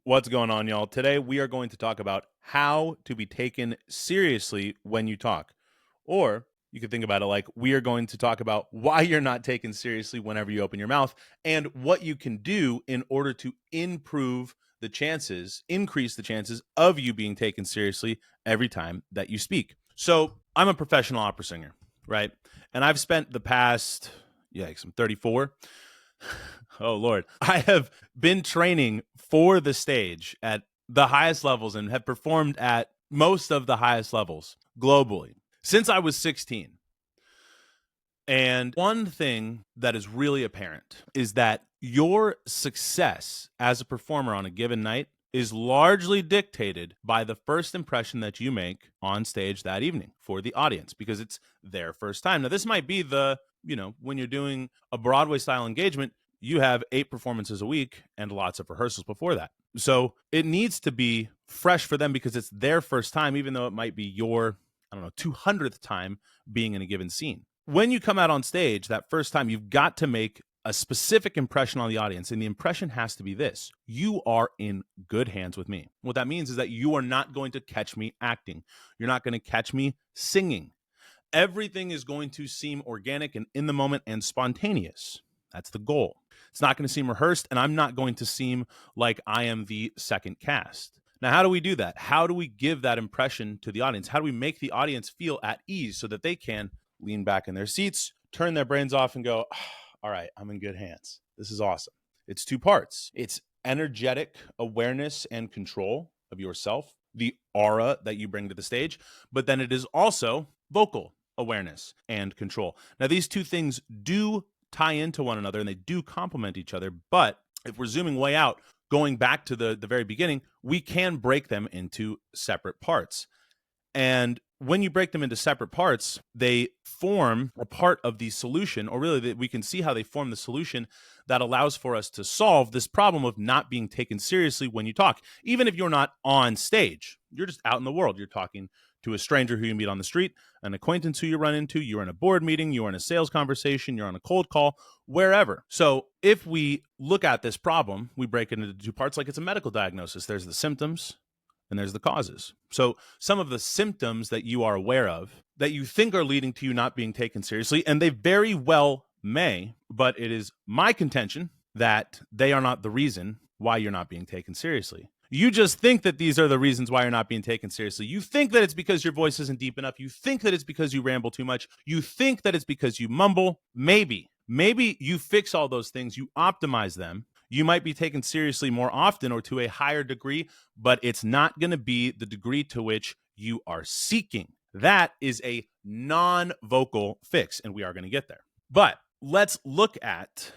What's going on, y'all? Today we are going to talk about how to be taken seriously when you talk. Or you could think about it like we are going to talk about why you're not taken seriously whenever you open your mouth and what you can do in order to increase the chances of you being taken seriously every time that you speak. So, I'm a professional opera singer, right? And I've spent the past, yikes, I'm 34. Oh Lord. I have been training for the stage at the highest levels and have performed at most of the highest levels globally since I was 16. And one thing that is really apparent is that your success as a performer on a given night is largely dictated by the first impression that you make on stage that evening for the audience because it's their first time. Now, this might be when you're doing a Broadway style engagement, you have 8 performances a week and lots of rehearsals before that. So it needs to be fresh for them because it's their first time, even though it might be your, 200th time being in a given scene. When you come out on stage that first time, you've got to make a specific impression on the audience. And the impression has to be this: you are in good hands with me. What that means is that you are not going to catch me acting. You're not going to catch me singing. Everything is going to seem organic and in the moment and spontaneous. That's the goal. It's not going to seem rehearsed, and I'm not going to seem like I am the second cast. Now, how do we do that? How do we give that impression to the audience? How do we make the audience feel at ease so that they can lean back in their seats, turn their brains off, and go, all right, I'm in good hands. This is awesome. It's 2 parts. It's energetic awareness and control of yourself, the aura that you bring to the stage, but then it is also vocal awareness and control. Now, these 2 things do tie into one another and they do complement each other, but if we're zooming way out, going back to the very beginning, we can break them into separate parts. And when you break them into separate parts, they form a part of the solution, or really we can see how they form the solution that allows for us to solve this problem of not being taken seriously when you talk. Even if you're not on stage, you're just out in the world. You're talking to a stranger who you meet on the street, an acquaintance who you run into, you're in a board meeting, you're in a sales conversation, you're on a cold call, wherever. So if we look at this problem, we break it into 2 parts like it's a medical diagnosis. There's the symptoms and there's the causes. So some of the symptoms that you are aware of that you think are leading to you not being taken seriously, and they very well may, but it is my contention that they are not the reason why you're not being taken seriously. You just think that these are the reasons why you're not being taken seriously. You think that it's because your voice isn't deep enough. You think that it's because you ramble too much. You think that it's because you mumble. Maybe you fix all those things. You optimize them. You might be taken seriously more often or to a higher degree, but it's not going to be the degree to which you are seeking. That is a non-vocal fix, and we are going to get there. But let's look at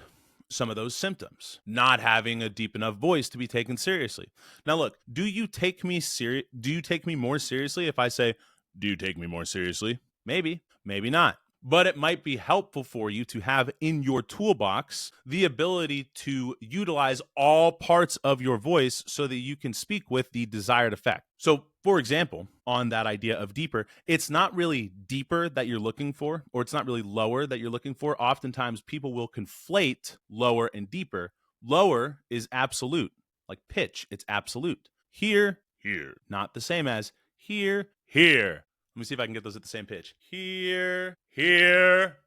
some of those symptoms. Not having a deep enough voice to be taken seriously. Now look, do you take me more seriously if I say, "Do you take me more seriously?" Maybe, maybe not. But it might be helpful for you to have in your toolbox the ability to utilize all parts of your voice so that you can speak with the desired effect. So, for example, on that idea of deeper, it's not really deeper that you're looking for, or it's not really lower that you're looking for. Oftentimes, people will conflate lower and deeper. Lower is absolute, like pitch, it's absolute. Here, not the same as here. Let me see if I can get those at the same pitch. Here. There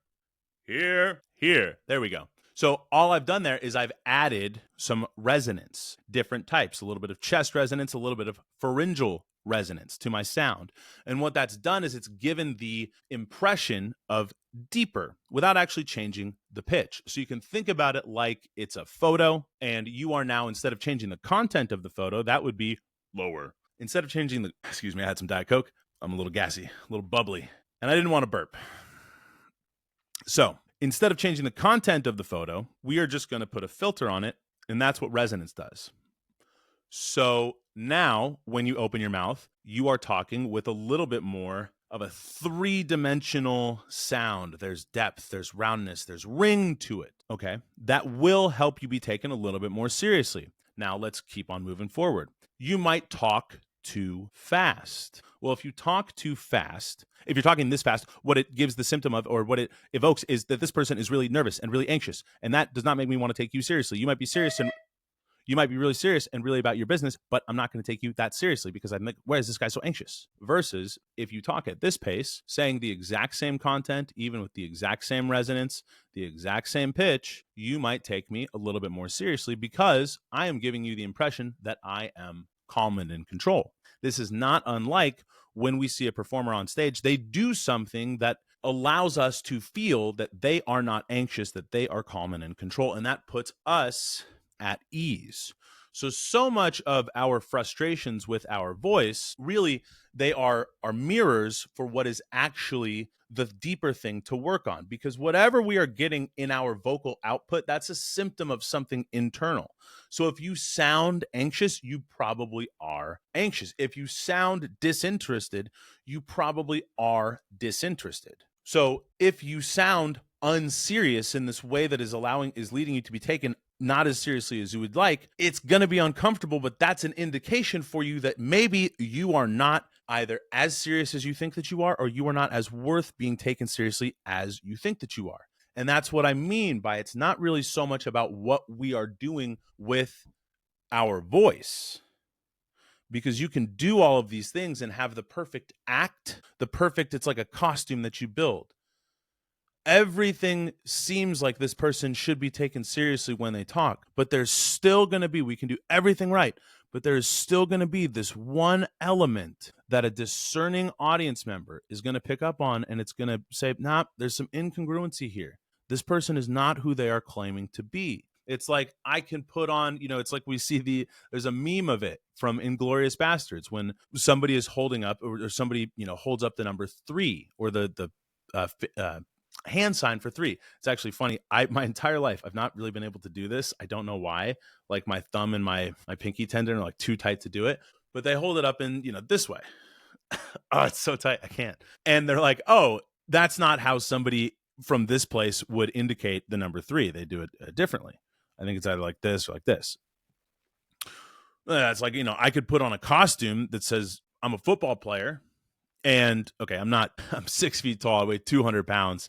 we go. So all I've done there is I've added some resonance, different types, a little bit of chest resonance, a little bit of pharyngeal resonance to my sound. And what that's done is it's given the impression of deeper without actually changing the pitch. So you can think about it like it's a photo, and you are now, instead of changing the content of the photo, that would be lower. Instead of changing I had some Diet Coke. I'm a little gassy, a little bubbly, and I didn't want to burp. So instead of changing the content of the photo, we are just going to put a filter on it, and that's what resonance does. So now when you open your mouth, you are talking with a little bit more of a 3-dimensional sound. There's depth, there's roundness, there's ring to it, okay? That will help you be taken a little bit more seriously. Now let's keep on moving forward. You might talk too fast. Well, if you talk too fast, if you're talking this fast, what it gives the symptom of, or what it evokes, is that this person is really nervous and really anxious, and that does not make me want to take you seriously. You might be serious and You might be really serious and really about your business, but I'm not going to take you that seriously because I'm like, why is this guy so anxious? Versus if you talk at this pace, saying the exact same content, even with the exact same resonance, the exact same pitch, you might take me a little bit more seriously because I am giving you the impression that I am calm and in control. This is not unlike when we see a performer on stage. They do something that allows us to feel that they are not anxious, that they are calm and in control. And that puts us at ease. So much of our frustrations with our voice, really, they are mirrors for what is actually the deeper thing to work on. Because whatever we are getting in our vocal output, that's a symptom of something internal. So if you sound anxious, you probably are anxious. If you sound disinterested, you probably are disinterested. So if you sound unserious in this way that is leading you to be taken not as seriously as you would like, it's going to be uncomfortable, but that's an indication for you that maybe you are not either as serious as you think that you are, or you are not as worth being taken seriously as you think that you are. And that's what I mean by it's not really so much about what we are doing with our voice, because you can do all of these things and have the perfect act, it's like a costume that you build. Everything seems like this person should be taken seriously when they talk, but there's still going to be, we can do everything right, but there's still going to be this one element that a discerning audience member is going to pick up on, and it's going to say, nah, there's some incongruency here. This person is not who they are claiming to be. It's like I can put on, it's like we see there's a meme of it from Inglourious Bastards when somebody is holding up, or somebody, holds up the number 3 or the hand sign for 3. It's actually funny. My entire life, I've not really been able to do this. I don't know why. Like my thumb and my pinky tendon are like too tight to do it, but they hold it up in, this way. Oh, it's so tight. I can't. And they're like, oh, that's not how somebody from this place would indicate the number 3. They do it differently. I think it's either like this or like this. It's like, I could put on a costume that says I'm a football player. And okay, I'm 6 feet tall. I weigh 200 pounds.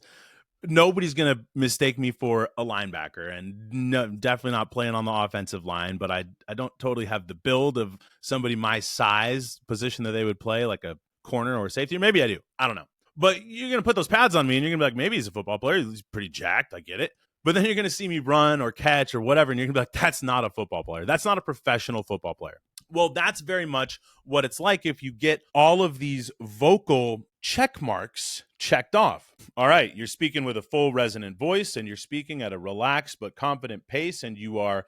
Nobody's going to mistake me for a linebacker, and no, definitely not playing on the offensive line, but I don't totally have the build of somebody my size, position that they would play, like a corner or a safety. Or maybe I do. I don't know. But you're going to put those pads on me, and you're going to be like, maybe he's a football player. He's pretty jacked. I get it. But then you're going to see me run or catch or whatever, and you're going to be like, that's not a football player. That's not a professional football player. Well, that's very much what it's like if you get all of these vocal check marks checked off. All right, you're speaking with a full resonant voice, and you're speaking at a relaxed but confident pace, and your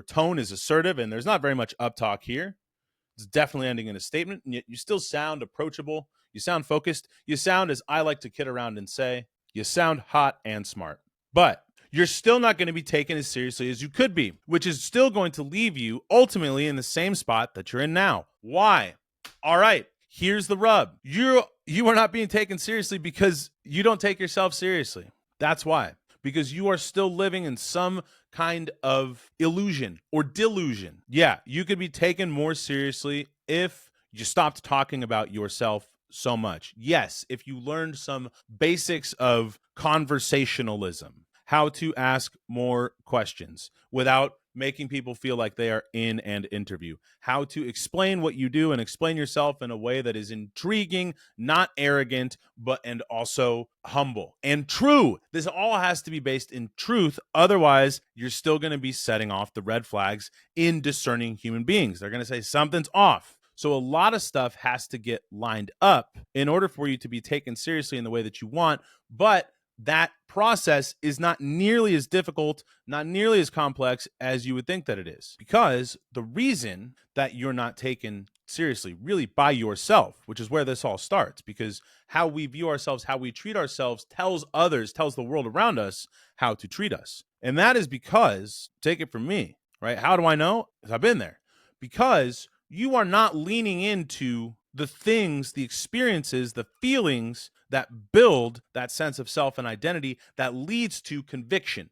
tone is assertive, and there's not very much uptalk here. It's definitely ending in a statement, and yet you still sound approachable. You sound focused. You sound, as I like to kid around and say, you sound hot and smart. But you're still not going to be taken as seriously as you could be, which is still going to leave you ultimately in the same spot that you're in now. Why? All right, here's the rub. You are not being taken seriously because you don't take yourself seriously. That's why. Because you are still living in some kind of illusion or delusion. Yeah, you could be taken more seriously if you stopped talking about yourself so much. Yes, if you learned some basics of conversationalism, how to ask more questions without making people feel like they are in an interview, how to explain what you do and explain yourself in a way that is intriguing, not arrogant, and also humble and true. This all has to be based in truth. Otherwise, you're still going to be setting off the red flags in discerning human beings. They're going to say something's off. So a lot of stuff has to get lined up in order for you to be taken seriously in the way that you want. But that process is not nearly as difficult, not nearly as complex as you would think that it is. Because the reason that you're not taken seriously really by yourself, which is where this all starts, because how we view ourselves, how we treat ourselves tells the world around us how to treat us. And that is because, take it from me, right? How do I know? Because I've been there. Because you are not leaning into the things, the experiences, the feelings that build that sense of self and identity that leads to conviction,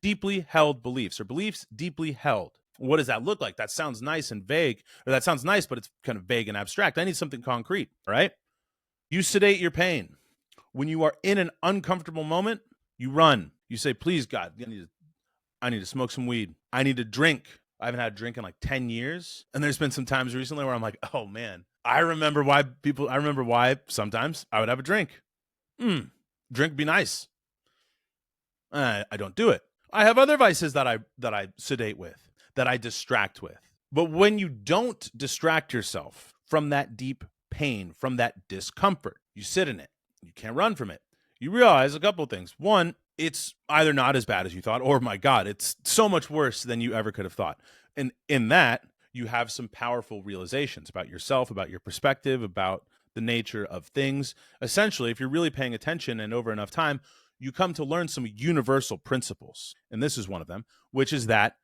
deeply held beliefs, or beliefs deeply held. What does that look like? That sounds nice and vague, or that sounds nice, but it's kind of vague and abstract. I need something concrete, right? You sedate your pain. When you are in an uncomfortable moment, you run. You say, please, God, I need to smoke some weed. I need to drink. I haven't had a drink in like 10 years. And there's been some times recently where I'm like, oh man, I remember why sometimes I would have a drink. Drink be nice. I don't do it. I have other vices that I sedate with, that I distract with. But when you don't distract yourself from that deep pain, from that discomfort, you sit in it. You can't run from it. You realize a couple of things. One, it's either not as bad as you thought, or my God, it's so much worse than you ever could have thought. And in that, you have some powerful realizations about yourself, about your perspective, about the nature of things. Essentially, if you're really paying attention and over enough time, you come to learn some universal principles. And this is one of them, which is that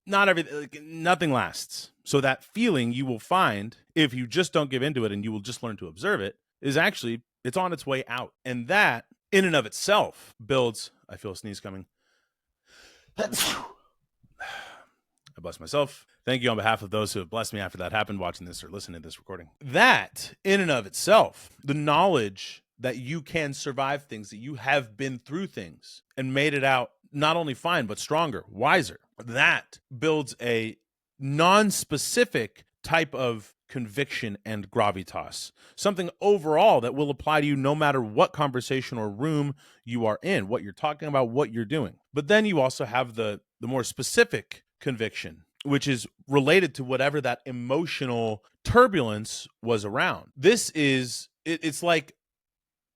nothing lasts. So that feeling you will find, if you just don't give into it and you will just learn to observe it, is actually, it's on its way out. And that in and of itself builds, I feel a sneeze coming. I bless myself. Thank you on behalf of those who have blessed me after that happened, watching this or listening to this recording. That in and of itself, the knowledge that you can survive things, that you have been through things and made it out not only fine, but stronger, wiser, that builds a non-specific type of conviction and gravitas, something overall that will apply to you no matter what conversation or room you are in, what you're talking about, what you're doing. But then you also have the more specific conviction, which is related to whatever that emotional turbulence was around. It's like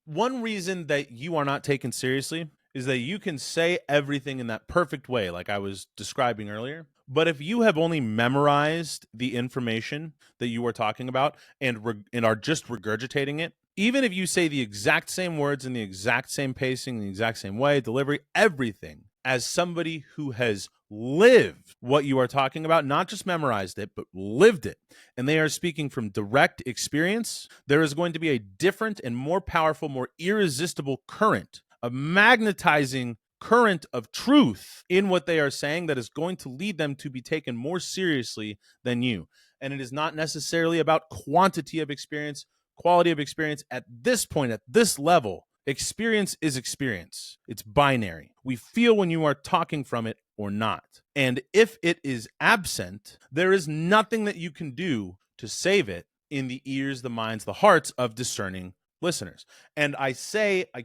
one reason that you are not taken seriously is that you can say everything in that perfect way, like I was describing earlier. But if you have only memorized the information that you are talking about and are just regurgitating it, even if you say the exact same words in the exact same pacing, the exact same way, delivery, everything, as somebody who has lived what you are talking about, not just memorized it, but lived it, and they are speaking from direct experience, there is going to be a different and more powerful, more irresistible current, a magnetizing current of truth in what they are saying that is going to lead them to be taken more seriously than you. And it is not necessarily about quantity of experience, quality of experience. At this point, at this level, experience is experience. It's binary. We feel when you are talking from it or not. And if it is absent, there is nothing that you can do to save it in the ears, the minds, the hearts of discerning listeners. And I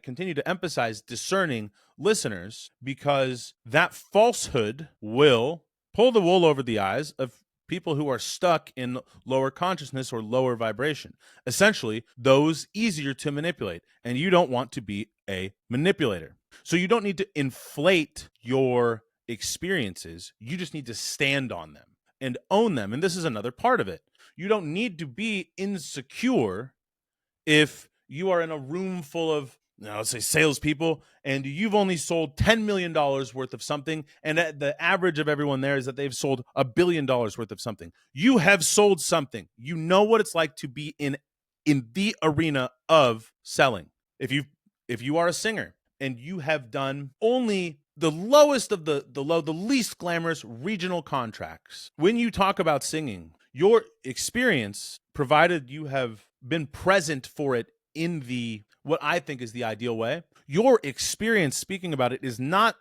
continue to emphasize discerning listeners because that falsehood will pull the wool over the eyes of people who are stuck in lower consciousness or lower vibration. Essentially, those easier to manipulate. And you don't want to be a manipulator. So you don't need to inflate your experiences. You just need to stand on them and own them. And this is another part of it. You don't need to be insecure if you are in a room full of, let's say, salespeople, and you've only sold $10 million worth of something, and the average of everyone there is that they've sold $1 billion worth of something. You have sold something. You know what it's like to be in the arena of selling. If you are a singer and you have done only the lowest of the least glamorous regional contracts, when you talk about singing, your experience, provided you have been present for it in what I think is the ideal way, your experience speaking about it is not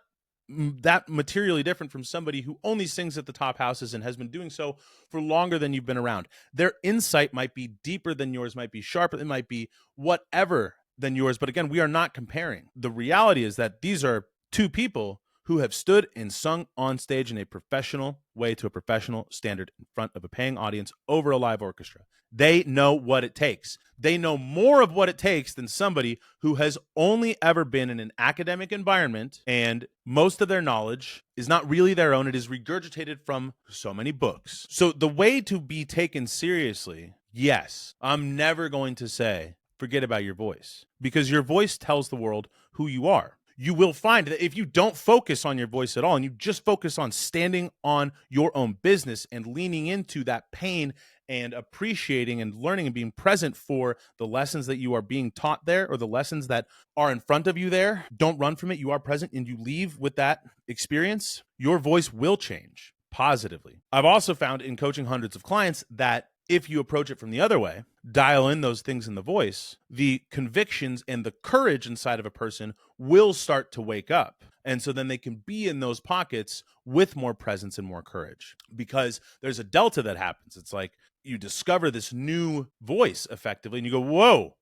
that materially different from somebody who only sings at the top houses and has been doing so for longer than you've been around. Their insight might be deeper than yours, might be sharper, it might be whatever than yours. But again, we are not comparing. The reality is that these are two people who have stood and sung on stage in a professional way to a professional standard in front of a paying audience over a live orchestra. They know what it takes. They know more of what it takes than somebody who has only ever been in an academic environment, and most of their knowledge is not really their own. It is regurgitated from so many books. So the way to be taken seriously, yes, I'm never going to say, forget about your voice, because your voice tells the world who you are. You will find that if you don't focus on your voice at all and you just focus on standing on your own business and leaning into that pain and appreciating and learning and being present for the lessons that you are being taught there, or the lessons that are in front of you there, don't run from it. You are present and you leave with that experience. Your voice will change positively. I've also found in coaching hundreds of clients that if you approach it from the other way, dial in those things in the voice, the convictions and the courage inside of a person will start to wake up. And so then they can be in those pockets with more presence and more courage, because there's a delta that happens. It's like you discover this new voice effectively and you go, whoa,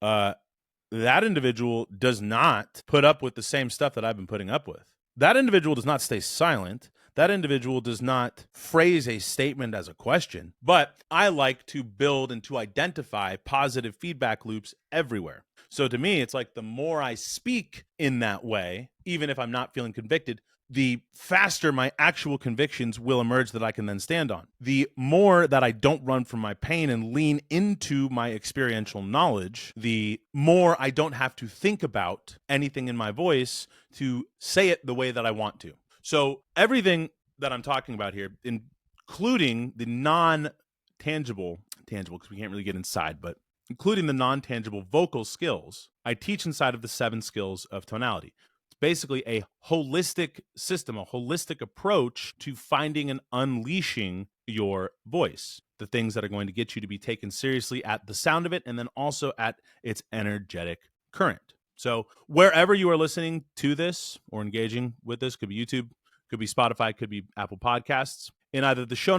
that individual does not put up with the same stuff that I've been putting up with. That individual does not stay silent. That individual does not phrase a statement as a question. But I like to build and to identify positive feedback loops everywhere. So to me, it's like the more I speak in that way, even if I'm not feeling convicted, the faster my actual convictions will emerge that I can then stand on. The more that I don't run from my pain and lean into my experiential knowledge, the more I don't have to think about anything in my voice to say it the way that I want to. So everything that I'm talking about here, including the non-tangible, because we can't really get inside, but including the non-tangible vocal skills, I teach inside of the 7 skills of tonality. Basically a holistic system, a holistic approach to finding and unleashing your voice, the things that are going to get you to be taken seriously at the sound of it, and then also at its energetic current. So wherever you are listening to this or engaging with this, could be YouTube, could be Spotify, could be Apple Podcasts. In either the show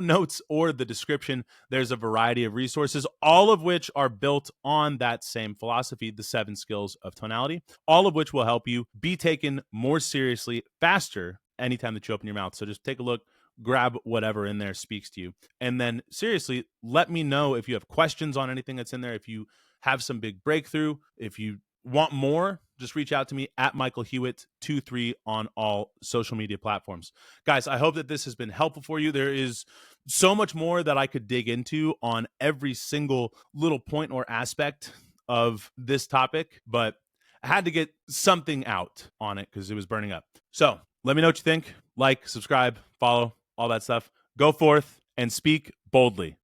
notes or the description, there's a variety of resources, all of which are built on that same philosophy, the 7 skills of tonality, all of which will help you be taken more seriously faster anytime that you open your mouth. So just take a look, grab whatever in there speaks to you. And then seriously, let me know if you have questions on anything that's in there, if you have some big breakthrough, if you want more, just reach out to me at Michael Hewitt 23 on all social media platforms. Guys, I hope that this has been helpful for you. There is so much more that I could dig into on every single little point or aspect of this topic, but I had to get something out on it because it was burning up. So let me know what you think. Like, subscribe, follow, all that stuff. Go forth and speak boldly.